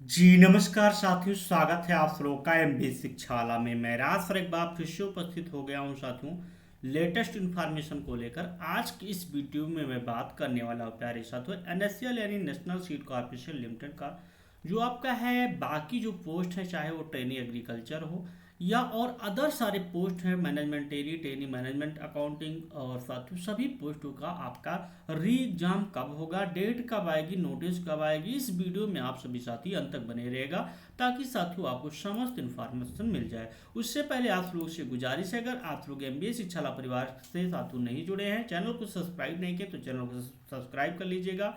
जी नमस्कार साथियों, स्वागत है आप लोगों का एमबी शिक्षाला में। मैं राज सर एक बार फिर से उपस्थित हो गया हूं साथियों, लेटेस्ट इन्फॉर्मेशन को लेकर। आज की इस वीडियो में मैं बात करने वाला हूं प्यारे साथियों, एनएससीएल यानी नेशनल सीड कॉर्पोरेशन लिमिटेड का जो आपका है बाकी जो पोस्ट है, चाहे वो ट्रेनी एग्रीकल्चर हो या और अदर सारे पोस्ट हैं, management trainee, trainee management accounting और साथियों सभी पोस्टों का आपका री एग्जाम कब होगा, डेट कब आएगी, नोटिस कब आएगी, इस वीडियो में आप सभी साथी अंत तक बने रहेगा ताकि साथियों आपको समस्त इन्फॉर्मेशन मिल जाए। उससे पहले आप लोगों से गुजारिश है, अगर आप लोग एमबीए शिक्षा परिवार से साथियों नहीं जुड़े हैं, चैनल को सब्सक्राइब नहीं किए तो चैनल को सब्सक्राइब कर लीजिएगा।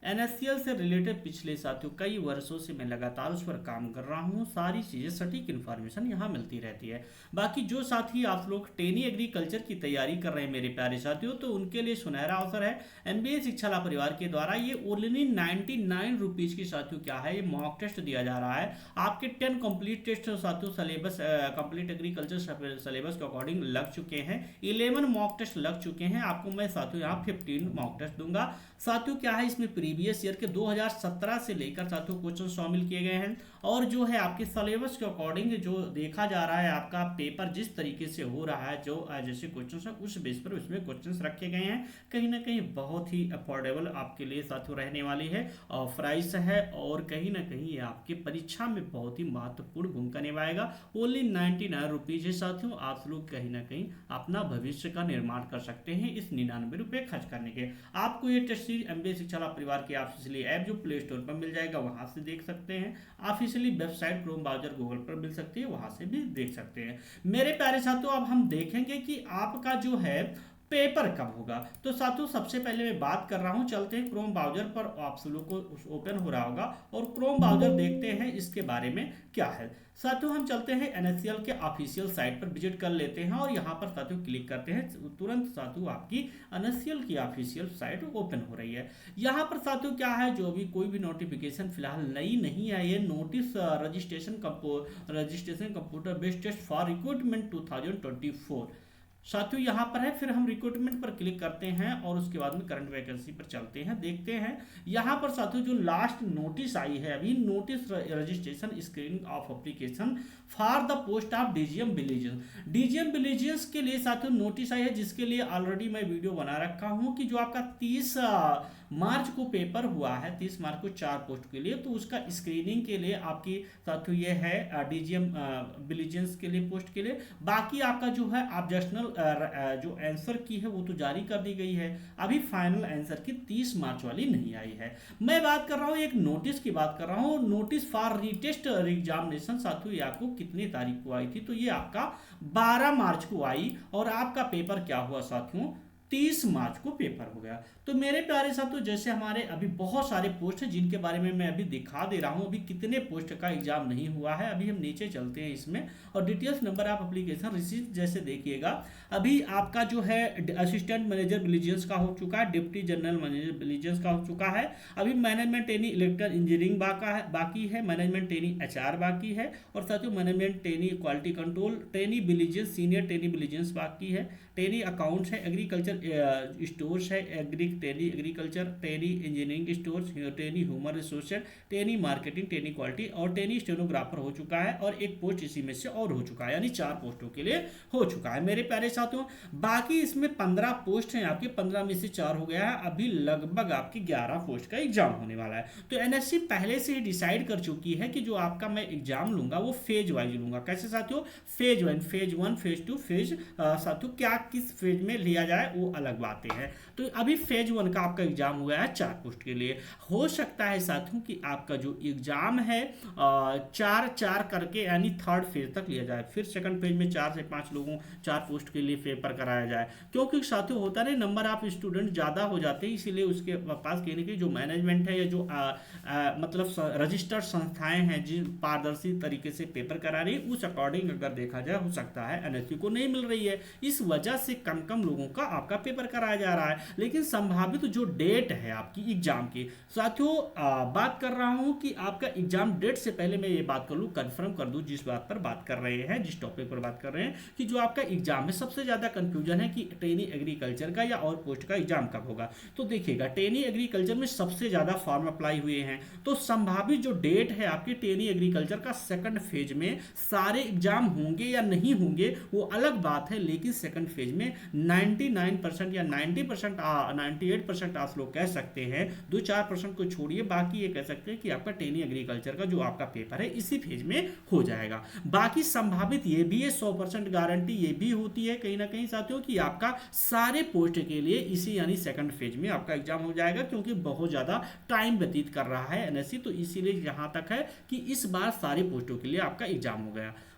एनएससीएल से रिलेटेड पिछले साथियों कई वर्षों से मैं लगातार उस पर काम कर रहा हूँ, सारी चीज़ें सटीक इन्फॉर्मेशन यहाँ मिलती रहती है। बाकी जो साथी आप लोग टेनी एग्रीकल्चर की तैयारी कर रहे हैं मेरे प्यारे साथियों, तो उनके लिए सुनहरा अवसर है। एमबीए शिक्षा परिवार के द्वारा ये ओनली 99 रुपीज़ की साथियों क्या है, ये मॉक टेस्ट दिया जा रहा है। आपके 10 कंप्लीट टेस्ट साथियों सिलेबस कंप्लीट एग्रीकल्चर सिलेबस के अकॉर्डिंग लग चुके हैं, 11 मॉक टेस्ट लग चुके हैं। आपको मैं साथियों यहाँ 15 मॉक टेस्ट दूंगा। साथियों क्या है, इसमें प्रीवियस ईयर के 2017 से लेकर साथियों क्वेश्चन शामिल किए गए हैं और जो है आपके सिलेबस के अकॉर्डिंग जो देखा जा रहा है, आपका पेपर जिस तरीके से हो रहा है, जो जैसे क्वेश्चन है उस बेस पर उसमें क्वेश्चन रखे गए हैं। कहीं ना कहीं बहुत ही अफोर्डेबल आपके लिए साथियों रहने वाली है और प्राइस है, और कहीं ना कहीं ये आपके परीक्षा में बहुत ही महत्वपूर्ण भूमिका निभाएगा। ओनली 99 रुपीज़ है साथियों, आप लोग कहीं ना कहीं अपना भविष्य का निर्माण कर सकते हैं इस 99 रुपये खर्च करने के। आपको ये टेस्ट सीरीज एमबीए शिक्षा परिवार की ऑफिशियली ऐप जो प्ले स्टोर पर मिल जाएगा वहां से देख सकते हैं। Officially website Chrome browser Google पर मिल सकती है, वहां से भी देख सकते हैं। मेरे प्यारे साथियों, अब हम देखेंगे कि आपका जो है पेपर कब होगा। तो साथियों सबसे पहले मैं बात कर रहा हूं, चलते हैं क्रोम ब्राउजर पर, आप लोग को ओपन हो रहा होगा और क्रोम ब्राउजर देखते हैं इसके बारे में क्या है। साथियों हम चलते हैं एनएससीएल के ऑफिशियल साइट पर विजिट कर लेते हैं और यहाँ पर साथियों क्लिक करते हैं, तुरंत साथियों आपकी एनएससीएल की ऑफिशियल साइट ओपन हो रही है। यहाँ पर साथियों क्या है, जो भी कोई भी नोटिफिकेशन फिलहाल नई नहीं आई है, notice registration computer based test for recruitment 2024 साथियों यहाँ पर है। फिर हम रिक्रूटमेंट पर क्लिक करते हैं और उसके बाद में करंट वैकेंसी पर चलते हैं, देखते हैं यहाँ पर साथियों जो लास्ट नोटिस आई है अभी, notice registration screening of application for the post of DGM vigilance. DGM vigilance के लिए साथियों नोटिस आई है, जिसके लिए ऑलरेडी मैं वीडियो बना रखा हूँ कि जो आपका 30 मार्च को पेपर हुआ है, 30 मार्च को 4 पोस्ट के लिए, तो उसका स्क्रीनिंग के लिए आपकी साथियों ये है डीजीएम विलेजेंस के लिए पोस्ट के लिए। बाकी आपका जो है ऑब्जेक्शनल जो आंसर की है वो तो जारी कर दी गई है, अभी फाइनल आंसर की 30 मार्च वाली नहीं आई है। मैं बात कर रहा हूँ एक नोटिस की बात कर रहा हूँ, नोटिस फॉर रीटेस्ट एग्जामिनेशन साथियों ये आपको कितनी तारीख को आई थी, तो ये आपका 12 मार्च को आई और आपका पेपर क्या हुआ साथियों, 30 मार्च को पेपर हो गया। तो मेरे प्यारे साथियों जैसे हमारे अभी बहुत सारे पोस्ट हैं जिनके बारे में मैं अभी दिखा दे रहा हूं, अभी कितने पोस्ट का एग्जाम नहीं हुआ है, अभी हम नीचे चलते हैं इसमें और details number of application receive जैसे देखिएगा। अभी आपका जो है असिस्टेंट मैनेजर विजिलेंस का हो चुका है, डिप्टी जनरल मैनेजर विजिलेंस का हो चुका है, अभी मैनेजमेंट ट्रेनी इलेक्ट्रिकल इंजीनियरिंग बाकी है, मैनेजमेंट ट्रेनी एचआर बाकी है, और साथियों management trainee quality control, trainee vigilance, senior trainee vigilance बाकी है, ट्रेनी अकाउंट्स है, एग्रीकल्चर स्टोर्स है, trainee agriculture, trainee engineering stores, trainee human resources, trainee marketing, trainee quality और ट्रेनी स्टेनोग्राफर हो चुका है, और एक पोस्ट इसी में से और हो चुका है, यानी 4 पोस्टों के लिए हो चुका है मेरे प्यारे साथियों। बाकी इसमें 15 पोस्ट हैं आपके, 15 में से 4 हो गया है, अभी लगभग आपकी 11 पोस्ट का एग्जाम होने वाला है। तो एनएससी पहले से ही डिसाइड कर चुकी है कि जो आपका मैं एग्जाम लूंगा वो फेज वाइज लूंगा। कैसे साथियों, फेज 1, फेज 1, फेज 2, फेज साथियों क्या किस फेज में लिया जाए वो अलग बातें हैं। तो अभी फेज 1 का आपका एग्जाम हुआ है 4 पोस्ट के लिए। हो सकता है साथियों कि आपका जो एग्जाम है 4 करके यानी 3rd फेज तक लिया जाए, फिर 2nd फेज में 4 से 5 लोगों 4 पोस्ट के लिए पेपर कराया जाए, क्योंकि साथियों होता नहीं नंबर ऑफ स्टूडेंट ज़्यादा हो जाते हैं, इसीलिए उसके पास कहने की जो मैनेजमेंट है या जो मतलब रजिस्टर्ड संस्थाएं हैं जिन पारदर्शी तरीके से पेपर करा रही है, उस अकॉर्डिंग अगर देखा जाए हो सकता है एनएससी को नहीं मिल रही है, इस वजह से कम लोगों का आपका पेपर कराया जा रहा है, लेकिन संभावित जो डेट है आपकी एग्जाम की साथियों, बात कर रहा हूं कि आपका एग्जाम डेट से पहले मैं ये बात कर लूं, कंफर्म कर दूं जिस बात पर बात कर रहे हैं, जिस टॉपिक पर बात कर रहे हैं कि जो आपका एग्जाम है, सबसे ज्यादा कंफ्यूजन है कि ट्रेनी एग्रीकल्चर का या और पोस्ट का एग्जाम कब होगा। तो देखिएगा ट्रेनी एग्रीकल्चर में सबसे ज्यादा फॉर्म अप्लाई हुए हैं, तो संभावित जो डेट है आपकी ट्रेनी एग्रीकल्चर का सेकंड फेज में सारे एग्जाम होंगे या नहीं होंगे वो अलग बात है, लेकिन सेकंड फेज में 99% या 90% 98% आप लोग कह सकते हैं, 2-4% को छोड़िए, बाकी ये कह सकते हैं कि आपका ट्रेनी एग्रीकल्चर का जो आपका पेपर है इसी फेज में हो जाएगा। बाकी संभावित ये भी है, 100% गारंटी ये भी होती है कहीं ना कहीं साथियों कि आपका सारे पोस्ट के लिए इसी यानी सेकंड फेज में आपका एग्जाम हो जाएगा, क्योंकि बहुत ज्यादा टाइम व्यतीत कर रहा है एनएससी, तो इसीलिए यहां तक है कि इस बार सारे पोस्टों के लिए आपका एग्जाम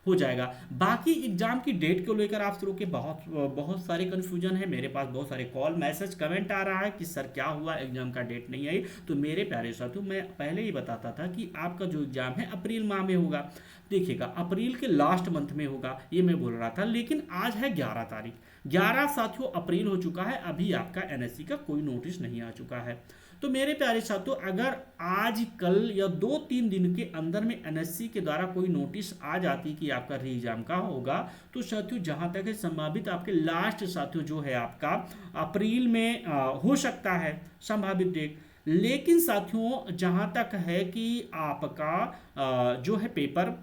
हो जाएगा। बाकी एग्जाम की डेट को लेकर आप लोगों के बहुत सारे कंफ्यूजन है, मेरे पास बहुत सारे कॉल मैसेज कमेंट आ रहा है कि सर क्या हुआ एग्जाम का डेट नहीं आई। तो मेरे प्यारे साथियों, मैं पहले ही बताता था कि आपका जो एग्जाम है अप्रैल माह में होगा। देखिएगा अप्रैल के लास्ट मंथ में होगा, ये मैं बोल रहा था, लेकिन आज है 11 तारीख, 11 साथियों अप्रैल हो चुका है, अभी आपका एनएससी का कोई नोटिस नहीं आ चुका है। तो मेरे प्यारे साथियों, अगर आज कल या 2-3 दिन के अंदर में एनएससी के द्वारा कोई नोटिस आ जाती कि आपका री एग्जाम का होगा, तो साथियों जहां तक है संभावित आपके लास्ट साथियों जो है आपका अप्रैल में हो सकता है संभावित डेट। लेकिन साथियों जहां तक है कि आपका जो है पेपर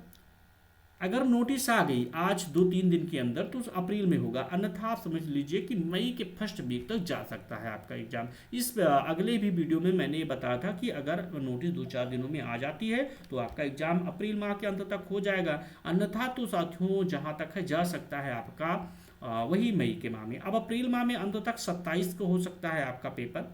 अगर नोटिस आ गई आज 2-3 दिन के अंदर तो अप्रैल में होगा, अन्यथा आप समझ लीजिए कि मई के फर्स्ट वीक तक जा सकता है आपका एग्जाम। इस अगले भी वीडियो में मैंने ये बताया था कि अगर नोटिस 2-4 दिनों में आ जाती है तो आपका एग्जाम अप्रैल माह के अंत तक हो जाएगा, अन्यथा तो साथियों जहां तक है जा सकता है आपका वही मई के माह में। अब अप्रैल माह में अंत तक 27 को हो सकता है आपका पेपर,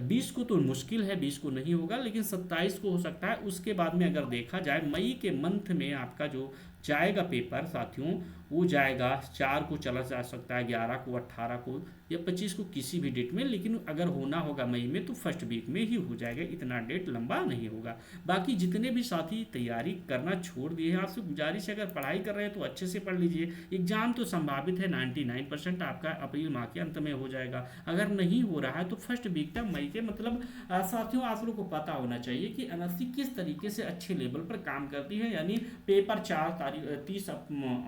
20 को तो मुश्किल है, 20 को नहीं होगा, लेकिन 27 को हो सकता है। उसके बाद में अगर देखा जाए मई के मंथ में आपका जो जाएगा पेपर साथियों, वो जाएगा 4 को चला जा सकता है, 11 को, 18 को या 25 को, किसी भी डेट में, लेकिन अगर होना होगा मई में तो फर्स्ट वीक में ही हो जाएगा, इतना डेट लंबा नहीं होगा। बाकी जितने भी साथी तैयारी करना छोड़ दिए हैं, आपसे गुजारिश है अगर पढ़ाई कर रहे हैं तो अच्छे से पढ़ लीजिए। एग्जाम तो संभावित है 99% आपका अप्रैल माह के अंत में हो जाएगा, अगर नहीं हो रहा है तो फर्स्ट वीक तक मई के, मतलब साथियों आप लोगों को पता होना चाहिए कि एनएससी किस तरीके से अच्छे लेवल पर काम करती है। यानी पेपर 30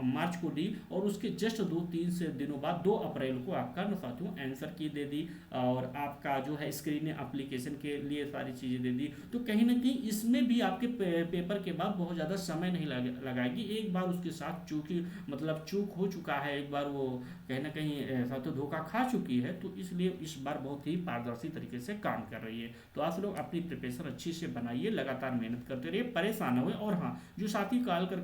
मार्च को दी और उसके जस्ट 2-3 से दिनों बाद 2 अप्रैल को आपका साथियों आंसर की दे दी, और आपका जो है स्क्रीन एप्लीकेशन के लिए सारी चीजें दे दी। तो कहीं ना कहीं इसमें भी आपके पेपर के बाद बहुत ज्यादा समय नहीं लगाएगी। एक बार उसके साथ चूक हो चुका है, एक बार वो कहीं ना कहीं साथियों धोखा खा चुकी है, तो इसलिए इस बार बहुत ही पारदर्शी तरीके से काम कर रही है। तो आप लोग अपनी प्रिपरेशन अच्छी से बनाइए, लगातार मेहनत करते रहिए, परेशान हुए। और हाँ, जो साथी कॉल कर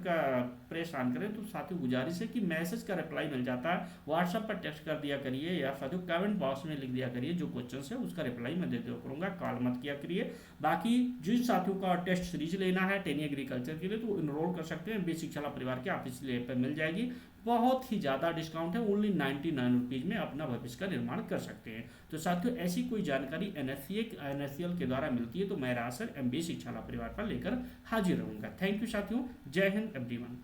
परेशान करें तो साथियों गुजारिश है कि मैसेज का रिप्लाई मिल जाता है, व्हाट्सएप पर टेक्स्ट कर दिया करिए या साथियों कमेंट बॉक्स में लिख दिया करिए, जो क्वेश्चन है उसका रिप्लाई मैं दे दिया करूंगा, कॉल मत किया करिए। बाकी जिन साथियों का टेस्ट सीरीज लेना है ट्रेनी एग्रीकल्चर के लिए तो इनरोल कर सकते हैं, बेसिक शिक्षा परिवार के ऑफिशियल ऐप पर मिल जाएगी, बहुत ही ज़्यादा डिस्काउंट है, ओनली 99 रुपीज़ में अपना भविष्य का निर्माण कर सकते हैं। तो साथियों ऐसी कोई जानकारी NSCL के द्वारा मिलती है तो मैं रासर MBA शिक्षा परिवार पर लेकर हाजिर रहूंगा। थैंक यू साथियों, जय हिंद एवरीवन।